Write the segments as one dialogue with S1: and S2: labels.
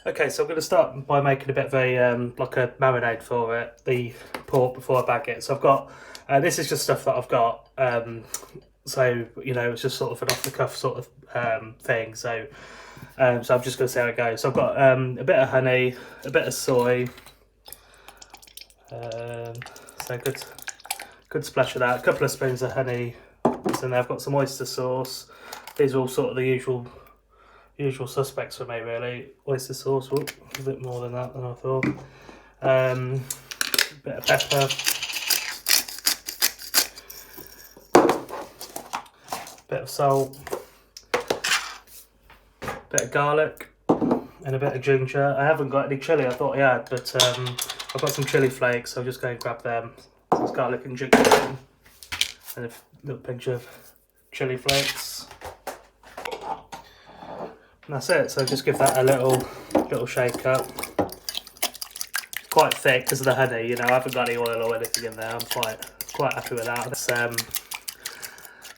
S1: Okay, so I'm going to start by making a bit of a like a marinade for it, the pork before I bag it. So I've got this is just stuff that I've got. So it's just sort of an off the cuff sort of thing. So I'm just going to see how it goes. So I've got a bit of honey, a bit of soy, so good splash of that. A couple of spoons of honey. So now I've got some oyster sauce. These are all sort of the usual suspects for me, really. Oyster sauce, whoop, a bit more than that than I thought. A bit of pepper, bit of salt, bit of garlic, and a bit of ginger. I haven't got any chilli, I thought I had, but I've got some chilli flakes, so I'll just go and grab them. So it's garlic and ginger, and a little pinch of chilli flakes. And that's it, so just give that a little shake up. Quite thick because of the honey, I haven't got any oil or anything in there. I'm quite happy with that.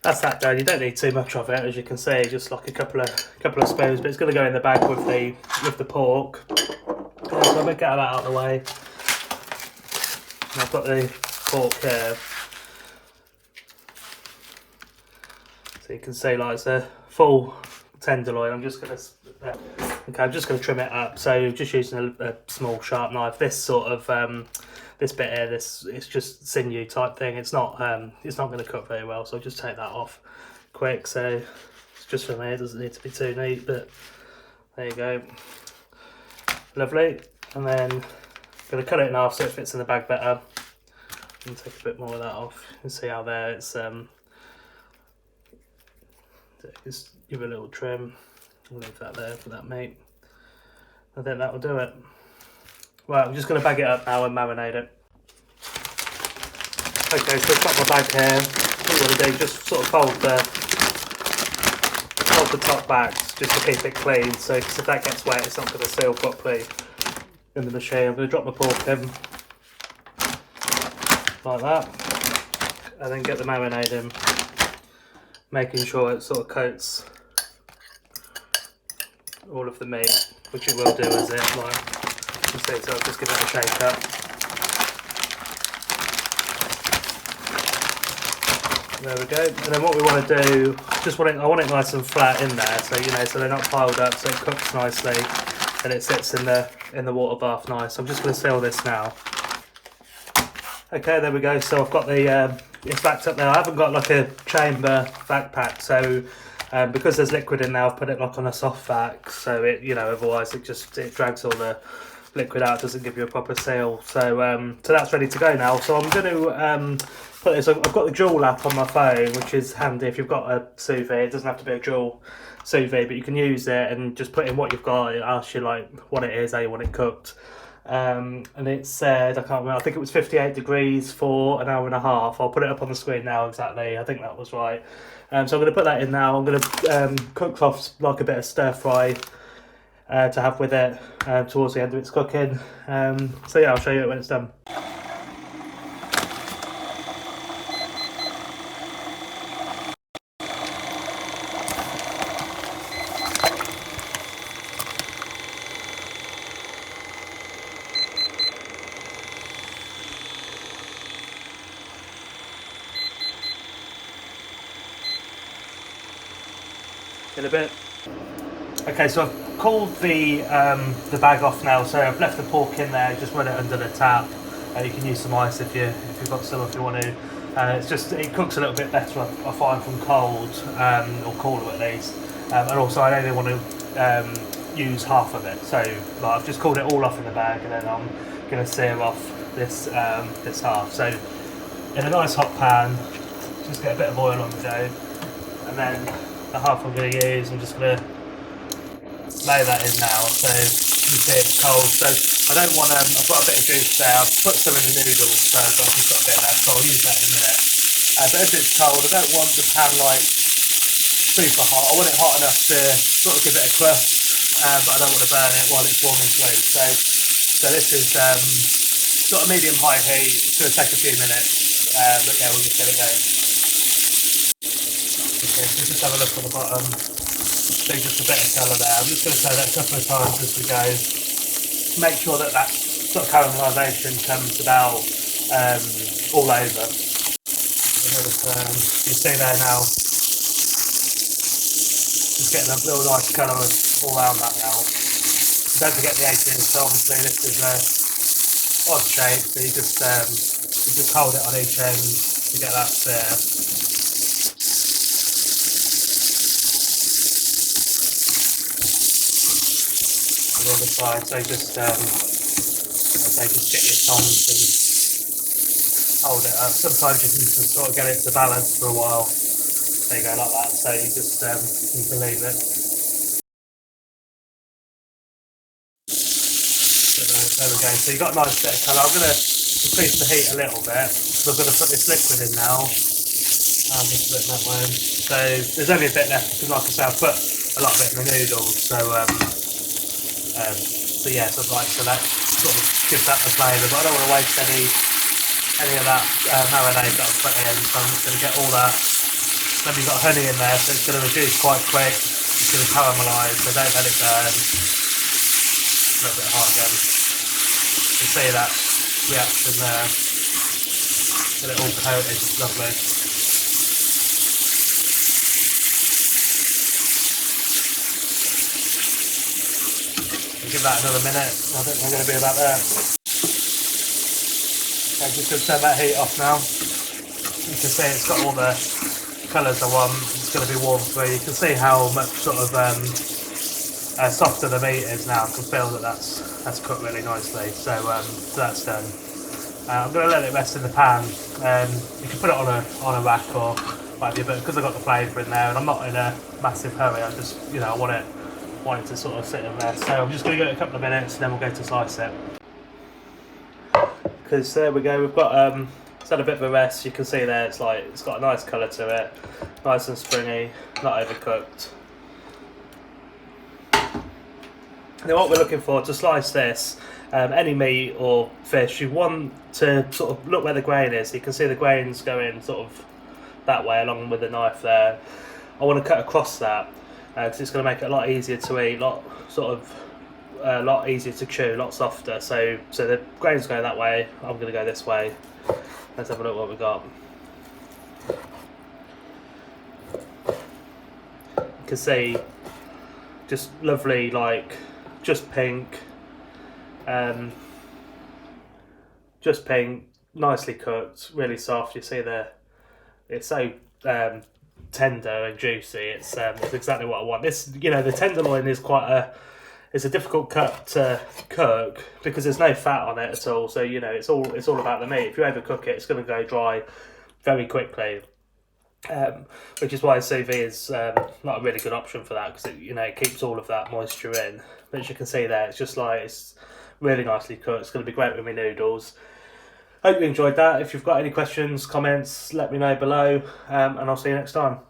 S1: That's that done. You don't need too much of it, as you can see, just like a couple of spoons, but it's going to go in the bag with the pork. So I'm going to get that out of the way. And I've got the pork here. So you can see like it's a full tenderloin. I'm just going to trim it up. So just using a small sharp knife. This sort of this bit here, it's just sinew type thing. It's not going to cook very well. So I'll just take that off quick. So it's just for me. It doesn't need to be too neat, but there you go. Lovely. And then I'm going to cut it in half so it fits in the bag better. And take a bit more of that off. You can see how there it's just give it a little trim. I'll leave that there for that meat. I think that will do it. Right, I'm just going to bag it up now and marinate it. Okay, so I've got my bag here. What you want to do, just sort of fold the top back just to keep it clean. So if that gets wet, it's not going to seal properly in the machine. I'm going to drop my pork in like that, and then get the marinade in, making sure it sort of coats all of the meat, which it will do as it like you see. So I'll just give it a shake up. There we go. And then what we want to do, I want it nice and flat in there, so they're not piled up, so it cooks nicely and it sits in the water bath nice. So I'm just going to seal this now. Okay, there we go. So I've got it's backed up now. I haven't got like a chamber backpack, so because there's liquid in there, I've put it like on a soft vac, so it otherwise it drags all the liquid out, doesn't give you a proper seal. So that's ready to go now. So I'm going to put this. I've got the dual app on my phone, which is handy if you've got a sous vide. It doesn't have to be a dual sous vide, but you can use it and just put in what you've got. It asks you like what it is, how you want it cooked. And it said, I can't remember, I think it was 58 degrees for an hour and a half. I'll put it up on the screen now exactly. I think that was right. So I'm going to put that in now. I'm going to cook off like a bit of stir fry to have with it towards the end of its cooking. So yeah, I'll show you it when it's done. In a bit. Okay, so I've cooled the bag off now. So I've left the pork in there, just run it under the tap. You can use some ice if you've got some if you want to. It cooks a little bit better, I find, from cold or cooler at least. And also I only want to use half of it. So like, I've just cooled it all off in the bag, and then I'm going to sear off this half. So in a nice hot pan, just get a bit of oil on the dough, and then the half I'm going to use, I'm just going to lay that in now. So you see it's cold. So I don't want I've got a bit of juice there. I've put some in the noodles, so I've just got a bit left, so I'll use that in a minute. But as it's cold, I don't want the pan like super hot. I want it hot enough to sort of give it a crust, but I don't want to burn it while it's warming through. So this is sort of medium-high heat. It's going to take a few minutes, but yeah, we'll just get it going. Okay, so just have a look on the bottom. So just a bit of colour there. I'm just going to say that a couple of times as we go. Make sure that that sort of caramelisation comes about all over. You see there now, just getting a little nice colour all around that now. Don't forget the 18 inch, so obviously this is a odd shape, so you just hold it on each end to get that sear. On the other side, so just get your tongs and hold it up. Sometimes you can just sort of get it to balance for a while. There you go, like that. So you just you can leave it. There we go. So you've got a nice bit of colour. I'm going to increase the heat a little bit because I'm going to put this liquid in now. Just put it that way. So there's only a bit left because, like I say, I've put a lot of it in the noodles. So yeah, so that sort of gives that the flavour. But I don't want to waste any of that marinade that I've put in. So I'm just going to get all that. Then you've got honey in there, so it's going to reduce quite quick. It's going to caramelise, so don't let it burn. A little bit hot again. You can see that reaction there. Get it all coated, it's lovely. I'll give that another minute. I think we're going to be about there. I'm just going to turn that heat off now. You can see it's got all the colours I want. It's going to be warm through. You can see how much sort of softer the meat is now. I can feel that that's cooked really nicely. So that's done. I'm going to let it rest in the pan. You can put it on a rack or whatever, but because I've got the flavour in there and I'm not in a massive hurry, I just I want it to sort of sit in there. So I'm just going to give it a couple of minutes and then we'll go to slice it. Because there we go. We've got it's had a bit of a rest. You can see there it's got a nice colour to it, nice and springy, not overcooked. Now what we're looking for to slice this, any meat or fish, you want to sort of look where the grain is. You can see the grains going sort of that way along with the knife there. I want to cut across that because it's going to make it a lot easier to eat, a lot easier to chew, a lot softer. So the grain's going that way, I'm going to go this way. Let's have a look what we've got. You can see just lovely, just pink, nicely cooked, really soft. You see there, it's so tender and juicy. It's exactly what I want. This, the tenderloin is it's a difficult cut to cook because there's no fat on it at all. So it's all about the meat. If you overcook it, it's going to go dry very quickly. Which is why sous vide is not a really good option for that because it keeps all of that moisture in. But as you can see there, it's really nicely cooked. It's going to be great with my noodles. Hope you enjoyed that. If you've got any questions, comments, let me know below, and I'll see you next time.